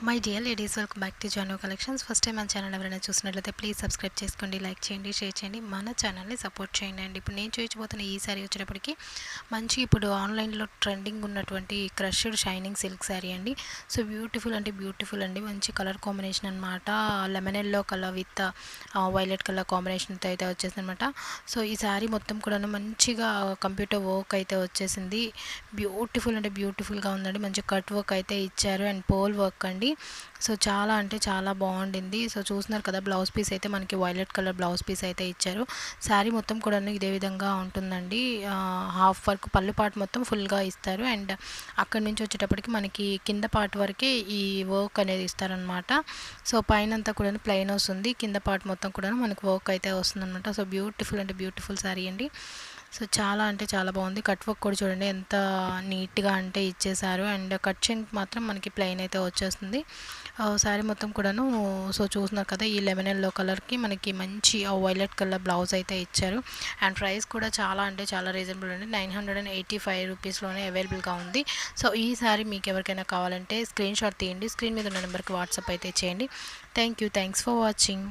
My dear ladies, welcome back to Jano collections. First time మన channel ఎవరైనా చూసినట్లయితే please subscribe చేసుకోండి, లైక్ చేయండి, షేర్ చేయండి, మన ఛానల్ని సపోర్ట్ చేయండి. అండ్ ఇప్పుడు నేను చూపించబోతున్న ఈ శారీ వచ్చేటప్పటికి మంచి ఇప్పుడు ఆన్లైన్లో ట్రెండింగ్ ఉన్నటువంటి క్రష్డ్ షైనింగ్ సిల్క్ శారీ అండి. సో బ్యూటిఫుల్ అంటే బ్యూటిఫుల్ అండి, మంచి కలర్ కాంబినేషన్ అనమాట. Lemon yellow colour with violet colour కాంబినేషన్తో అయితే వచ్చేసింది అనమాట. సో ఈ శారీ మొత్తం కూడా మంచిగా కంప్యూటర్ వర్క్ అయితే వచ్చేసింది. బ్యూటిఫుల్ అంటే బ్యూటిఫుల్గా ఉందండి. మంచి కట్ వర్క్ అయితే ఇచ్చారు అండ్ పోల్ వర్క్ అండి. సో చాలా అంటే చాలా బాగుండింది. సో చూస్తున్నారు కదా, బ్లౌజ్ పీస్ అయితే మనకి వైలెట్ కలర్ బ్లౌజ్ పీస్ అయితే ఇచ్చారు. శారీ మొత్తం కూడా ఇదే విధంగా ఉంటుందండి. హాఫ్ వర్క్ పళ్ళు పార్ట్ మొత్తం ఫుల్గా ఇస్తారు అండ్ అక్కడి నుంచి వచ్చేటప్పటికి మనకి కింద పార్ట్ వరకే ఈ వర్క్ అనేది ఇస్తారనమాట. సో పైన అంతా కూడా ప్లెయిన్ వస్తుంది, కింద పార్ట్ మొత్తం కూడా మనకి వర్క్ అయితే వస్తుందన్నమాట. సో బ్యూటిఫుల్ అంటే బ్యూటిఫుల్ శారీ అండి. సో చాలా అంటే చాలా బాగుంది. కట్ వర్క్ కూడా చూడండి ఎంత నీట్గా అంటే ఇచ్చేసారు అండ్ కట్ చెన్ మాత్రం మనకి ప్లెయిన్ అయితే వచ్చేస్తుంది. శారీ మొత్తం కూడాను సో చూస్తున్నారు కదా, ఈ లెమన్ ఎల్లో కలర్కి మనకి మంచి వైలెట్ కలర్ బ్లౌజ్ అయితే ఇచ్చారు అండ్ ప్రైస్ కూడా చాలా అంటే చాలా రీజనబుల్ అండి. 985 రూపీస్లోనే అవైలబుల్గా ఉంది. సో ఈ శారీ మీకు ఎవరికైనా కావాలంటే స్క్రీన్ షాట్ తీయండి, స్క్రీన్ మీద ఉన్న నెంబర్కి వాట్సాప్ అయితే చేయండి. Thank you, thanks for watching.